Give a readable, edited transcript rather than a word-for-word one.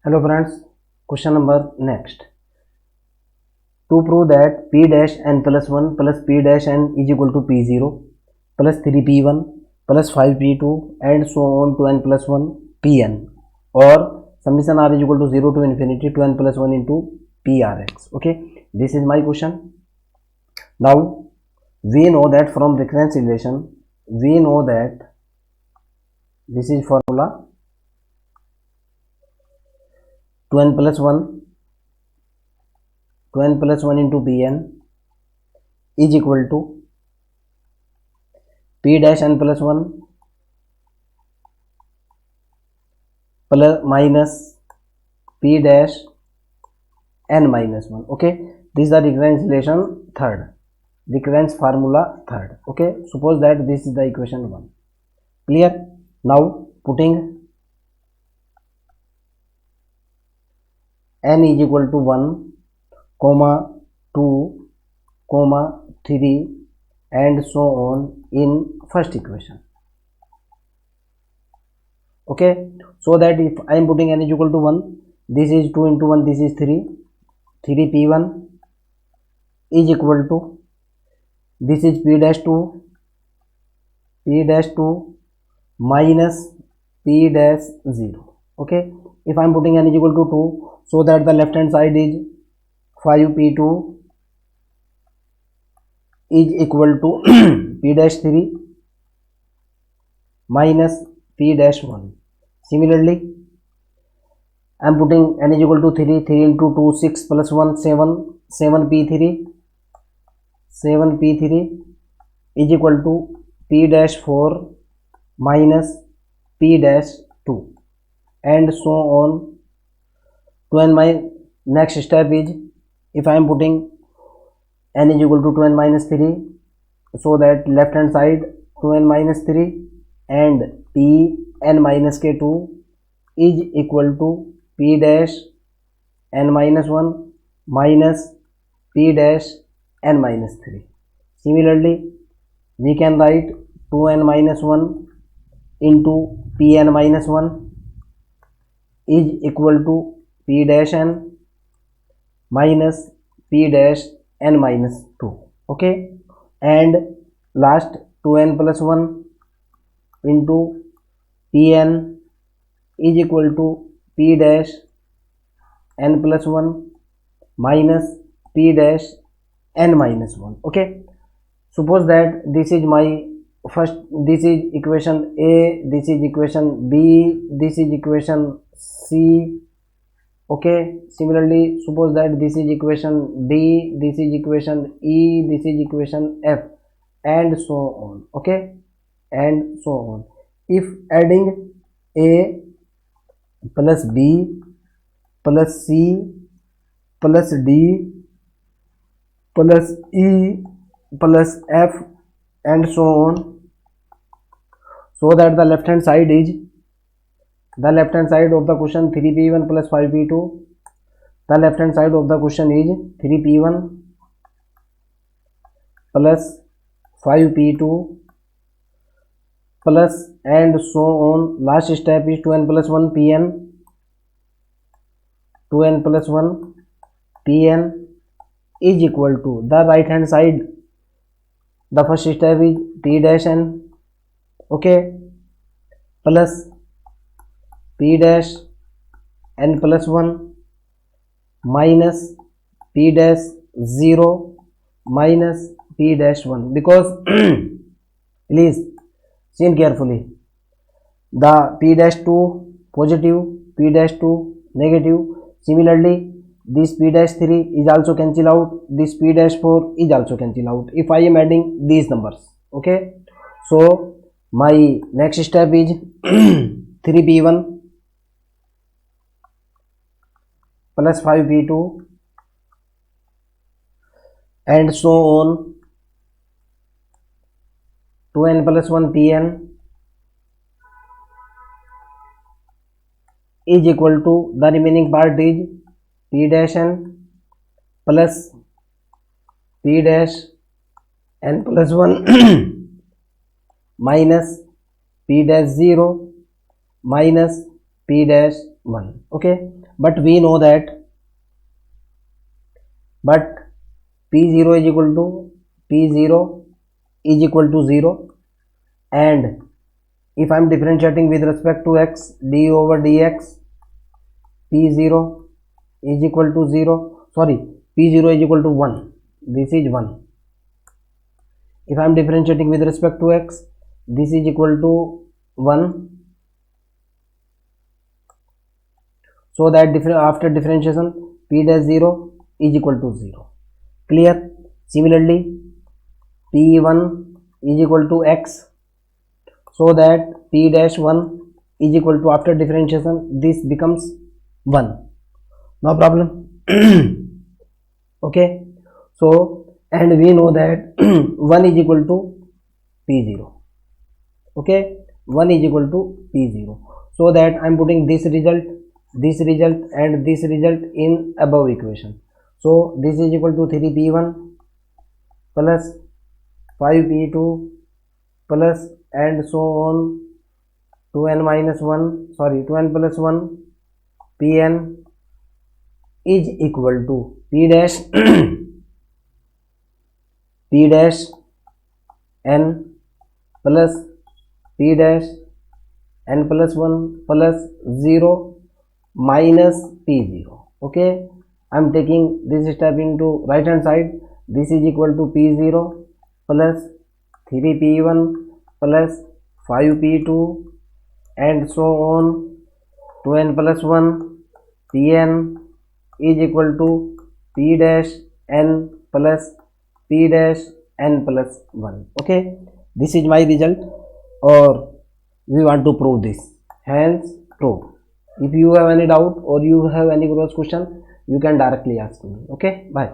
Hello friends, question number next. To prove that p dash n plus 1 plus p dash n is equal to p0 plus 3p1 plus 5p2 and so on to n plus 1 pn, or summation r is equal to 0 to infinity to n plus 1 into prx. Okay, this is my question. Now we know that from recurrence relation, we know that this is formula 2n plus 1 into pn is equal to p dash n plus 1 plus minus p dash n minus 1. Okay, this is the recurrence relation third, recurrence formula third. Okay, suppose that this is the equation 1. Clear? Now putting n is equal to 1, 2, 3 and so on in first equation. Okay, so that if I am putting n is equal to 1, this is 2 into 1, this is 3, 3p1 is equal to, this is p dash 2 minus p dash 0. Okay, if I am putting n is equal to 2, so that the left hand side is 5p2 is equal to p dash 3 minus p dash 1. Similarly, I am putting n is equal to 3, 3 into 2, 6 plus 1, 7p3 is equal to p dash 4 minus p dash 2 and so on to n. My next step is, if I am putting n is equal to 2n minus 3, so that left hand side 2n minus 3 and p n minus k2 is equal to p dash n minus 1 minus p dash n minus 3. Similarly, we can write 2n minus 1 into pn minus 1 is equal to p dash n minus p dash n minus 2. Okay, and last 2n plus 1 into pn is equal to p dash n plus 1 minus p dash n minus 1. Okay, suppose that this is my first, this is equation A, this is equation B, this is equation C. Okay, similarly, suppose that this is equation D, this is equation E, this is equation F and so on. Okay, and so on. If adding A plus B plus C plus D plus E plus F and so on, so that the left hand side is, the left hand side of the question 3p1 plus 5p2, the left hand side of the question is 3p1 plus 5p2 plus and so on. Last step is 2n plus 1 pn, 2n plus 1 pn is equal to, the right hand side, the first step is p dash n, okay, plus p dash n plus 1 minus p dash 0 minus p dash 1, because please see carefully, the p dash 2 positive, p dash 2 negative. Similarly, this p dash 3 is also cancel out, this p dash 4 is also cancel out if I am adding these numbers. Okay, so my next step is 3p1 plus 5p2 and so on 2n plus 1 pn is equal to, the remaining part is p dash n plus p dash n plus 1 minus p dash 0 minus p dash 1. Okay, but we know that P0 is equal to P0 is equal to 0, and if I am differentiating with respect to x, d over dx, P0 is equal to 0, sorry, P0 is equal to 1, this is 1. If I am differentiating with respect to x, this is equal to 1, so that after differentiation P dash 0 is equal to 0. Clear? Similarly, P1 is equal to x, so that P dash 1 is equal to, after differentiation, this becomes 1. No problem. Okay, so, and we know that 1 is equal to P0. Okay, 1 is equal to P0, so that I am putting this result and this result in above equation. So this is equal to 3P1 plus 5P2 plus and so on 2n minus 1, sorry, 2n plus 1 Pn is equal to P dash P dash n plus P dash n plus 1 plus 0 minus P0. Okay, I am taking this step into right hand side. This is equal to P0 plus 3P1 plus 5P2 and so on 2n plus 1 Pn is equal to P dash n plus P dash n plus 1. Okay, this is my result, or we want to prove this, hence prove. If you have any doubt or you have any cross question, you can directly ask me. Okay, bye.